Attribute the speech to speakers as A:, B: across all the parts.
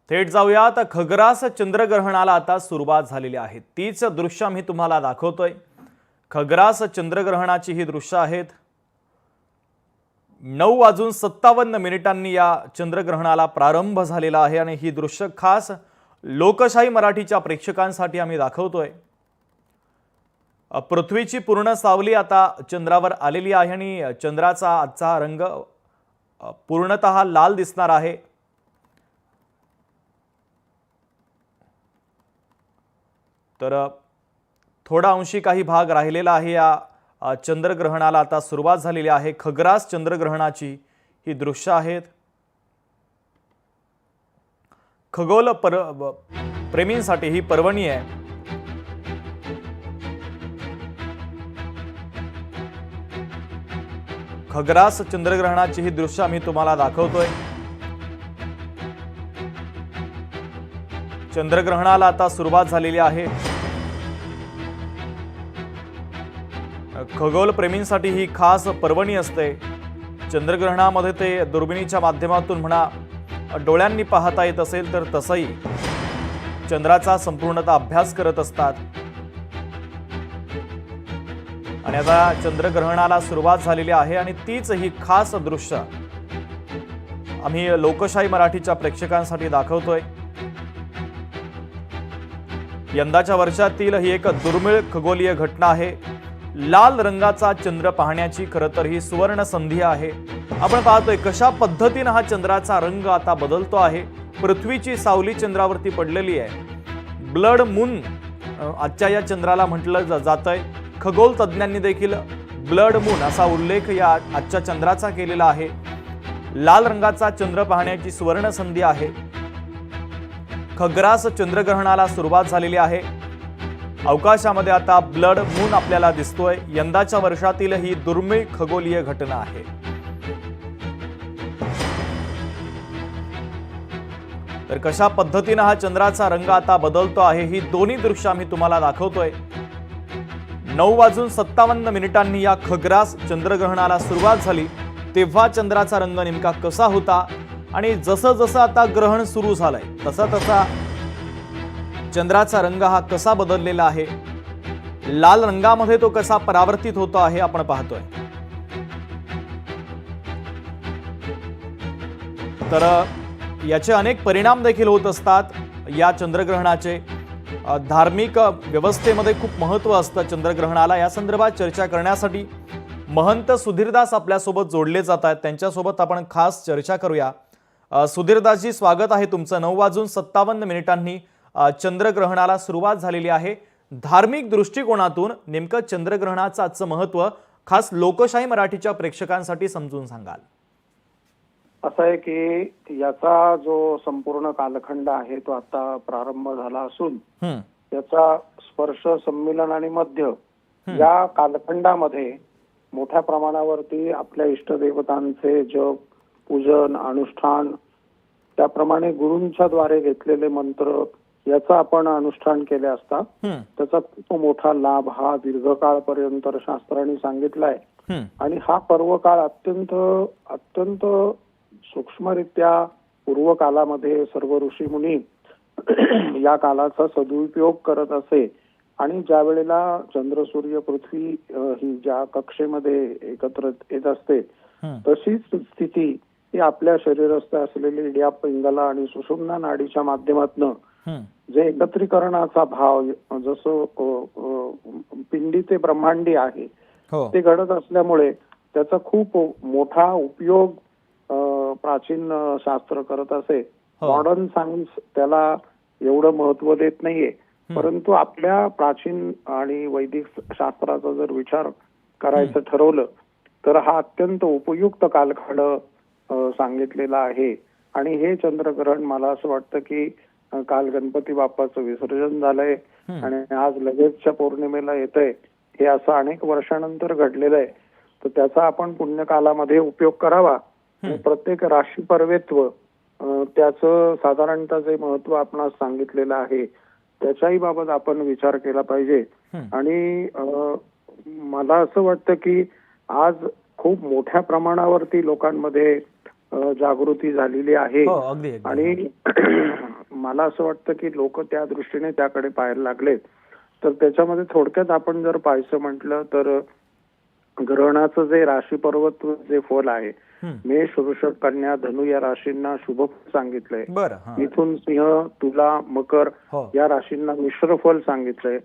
A: थेट जाऊयात खग्रास चंद्रग्रहणाला आता सुरुवात झालेली आहे। तीच दृश्य मी तुम्हाला दाखवतोय। खग्रास चंद्रग्रहणाची ही दृश्य आहेत। 9:57 या चंद्रग्रहणाला प्रारंभ झालेला आहे आणि ही दृश्य खास लोकशाही मराठीच्या प्रेक्षकांसाठी आम्ही दाखवतोय। पृथ्वीची पूर्ण सावली आता चंद्रावर आलेली आहे आणि चंद्राचा आजचा रंग पूर्णतः लाल दिसणार आहे। तर थोडा अंशी काही भाग राहिलेला आहे। या चंद्रग्रहणाला आता सुरुवात झालेली आहे। खग्रास चंद्रग्रहणाची ही दृश्य आहेत। खगोल प्रेमींसाठी ही पर्वणी आहे। खग्रास चंद्रग्रहणाची ही दृश्य आम्ही तुम्हाला दाखवतोय। चंद्रग्रहणाला आता सुरुवात झालेली आहे। खगोल प्रेमींसाठी ही खास पर्वणी असते। चंद्रग्रहणामध्ये ते दुर्बिणीच्या माध्यमातून म्हणा, डोळ्यांनी पाहता येत असेल तर तसंही चंद्राचा संपूर्णतः अभ्यास करत असतात। आणि आता चंद्रग्रहणाला सुरुवात झालेली आहे आणि तीच ही खास दृश्य आम्ही लोकशाही मराठीच्या प्रेक्षकांसाठी दाखवतोय। यंदाच्या वर्षातील ही एक दुर्मिळ खगोलीय घटना आहे। लाल रंगाचा चंद्र पाहण्याची खरं तर ही सुवर्ण संधी आहे। आपण पाहतोय कशा पद्धतीने हा चंद्राचा रंग आता बदलतो आहे। पृथ्वीची सावली चंद्रावरती पडलेली आहे। ब्लड मून आजच्या या चंद्राला म्हटलं जातंय। खगोल तज्ञांनी देखील ब्लड मून असा उल्लेख या आजच्या चंद्राचा केलेला आहे। लाल रंगाचा चंद्र पाहण्याची सुवर्ण संधी आहे। खग्रास चंद्रग्रहणाला सुरुवात झालेली आहे। अवकाशामध्ये आता ब्लड मून आपल्याला दिसतोय। यंदाच्या वर्षातील ही दुर्मिळ खगोलीय घटना आहे। तर कशा पद्धतीने हा चंद्राचा रंग आता बदलतो आहे ही दोन्ही दृश्य आम्ही तुम्हाला दाखवतोय। 9:57 या खग्रास चंद्रग्रहणाला सुरुवात झाली तेव्हा चंद्राचा रंग नेमका कसा होता आणि जसं जसं आता ग्रहण सुरू झालंय तसा तसा चंद्राचा रंग हा कसा बदललेला आहे। लाल रंगामध्ये तो कसा परावर्तित होतो आहे आपण पाहतोय। तर याचे अनेक परिणाम देखील होत असतात। या चंद्रग्रहणाचे धार्मिक व्यवस्थेमध्ये खूप महत्त्व असतं चंद्रग्रहणाला। या संदर्भात चर्चा करण्यासाठी महंत सुधीरदास आपल्यासोबत जोडले जात आहेत। त्यांच्यासोबत आपण खास चर्चा करूया। सुधीरदासजी, स्वागत आहे तुमचं। 9:57 चंद्रग्रहणाला सुरुवात झालेली आहे। धार्मिक दृष्टिकोनातून नेमकं चंद्रग्रहणाचं आजचं महत्त्व खास लोकशाही मराठीच्या प्रेक्षकांसाठी समजून सांगाल?
B: असं आहे की याचा जो संपूर्ण कालखंड आहे तो आता प्रारंभ झाला असून त्याचा स्पर्श, सम्मिलन आणि मध्य या कालखंडामध्ये मोठ्या प्रमाणावरती आपल्या इष्टदेवतांचे जप, पूजन, अनुष्ठान, त्याप्रमाणे गुरूंच्या द्वारे घेतलेले मंत्र याचा आपण अनुष्ठान केले असता त्याचा खूप मोठा लाभ हा दीर्घकाळपर्यंत शास्त्रांनी सांगितलाय। आणि हा पर्वकाळ अत्यंत अत्यंत सूक्ष्मरित्या पूर्व कालामध्ये सर्व ऋषीमुनी या कालाचा सदुपयोग करत असे। आणि ज्या वेळेला चंद्र, सूर्य, पृथ्वी ही ज्या कक्षेमध्ये एकत्र येत असते तशीच स्थिती ही आपल्या शरीरस्थ असलेली इडिया पिंगला आणि सुषुम्ना नाडीच्या माध्यमातून जे एकत्रीकरणाचा भाव, जसं पिंडी ते ब्रह्मांडी आहे ते घडत असल्यामुळे त्याचा खूप मोठा उपयोग प्राचीन शास्त्र करत असे। मॉडर्न सायन्स त्याला एवढं महत्व देत नाहीये, परंतु आपल्या प्राचीन आणि वैदिक शास्त्राचा जर विचार करायचं ठरवलं तर हा अत्यंत उपयुक्त कालखंड सांगितलेला आहे। आणि हे चंद्रग्रहण मला असं वाटतं की काल गणपती बाप्पाचं विसर्जन झालंय आणि आज लगेचच्या पौर्णिमेला येतंय। हे असं अनेक वर्षानंतर घडलेलं आहे, तर त्याचा आपण पुण्यकालामध्ये उपयोग करावा। प्रत्येक राशी पर्वेत्व त्याचं साधारणतः जे महत्व आपणास सांगितलेलं आहे त्याच्याही बाबत आपण विचार केला पाहिजे। आणि मला असं वाटतं की आज खूप मोठ्या प्रमाणावरती लोकांमध्ये जागृती झालेली आहे.
A: हो, अगदी अगदी.
B: आणि मला असं वाटतं की लोक त्या दृष्टीने त्याकडे पाहायला लागलेत. तर त्याच्यामध्ये थोडक्यात आपण जर पाहायचं म्हटलं तर ग्रहणाचं जे राशी पर्वत जे फल आहे, मेष, वृषभ, कन्या, धनु या राशींना शुभ फल सांगितलंय.
A: बरं. हां.
B: मिथुन, सिंह, तुला, मकर
A: हो.
B: या राशींना मिश्र फल सांगितलंय.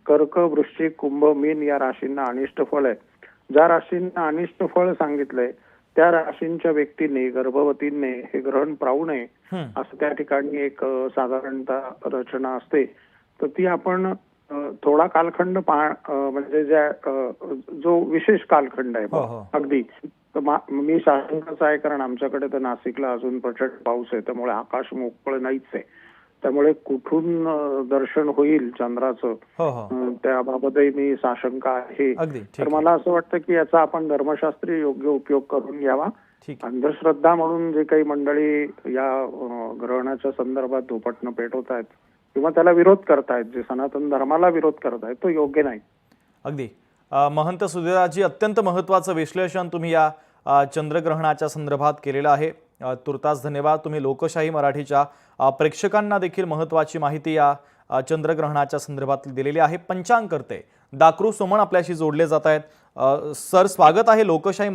B: कर्क, वृश्चिक, कुंभ, मीन या राशींना अनिष्ट फळ आहे. ज्या राशींना अनिष्ट फळ सांगितलंय त्या राशींच्या व्यक्तींनी, गर्भवतींनी हे ग्रहण पाहू नये असं त्या ठिकाणी एक साधारणतः रचना असते. तर ती आपण थोडा कालखंड म्हणजे जो विशेष कालखंड आहे अगदी, तर मी साशंकाच आहे, कारण आमच्याकडे तर नाशिकला अजून प्रचंड पाऊस आहे, त्यामुळे आकाश मोकळं नाहीच आहे. त्यामुळे कुठून दर्शन होईल चंद्राचं त्याबाबतही मी साशंका आहे. तर मला असं वाटतं की याचा आपण धर्मशास्त्रीय योग्य उपयोग करून घ्यावा. अंधश्रद्धा म्हणून जे काही मंडळी या ग्रहणाच्या संदर्भात धोपटणं पेटवत आहेत किंवा त्याला विरोध करतायत, जे सनातन धर्माला विरोध करतायत, तो योग्य नाही.
A: अगदी. महंत सुधीराजी, अत्यंत महत्त्वाचं विश्लेषण तुम्ही या चंद्रग्रहणाच्या संदर्भात केलेलं आहे. तुर्तास धन्यवाद. तुम्ही लोकशाही मराठीच्या प्रेक्षकांना देखील महत्त्वाची माहिती या चंद्रग्रहणाच्या संदर्भात दिलेली आहे. पंचांग करते दाक्रू सोमण आपल्याशी जोडले जात आहेत. सर, स्वागत आहे लोकशाही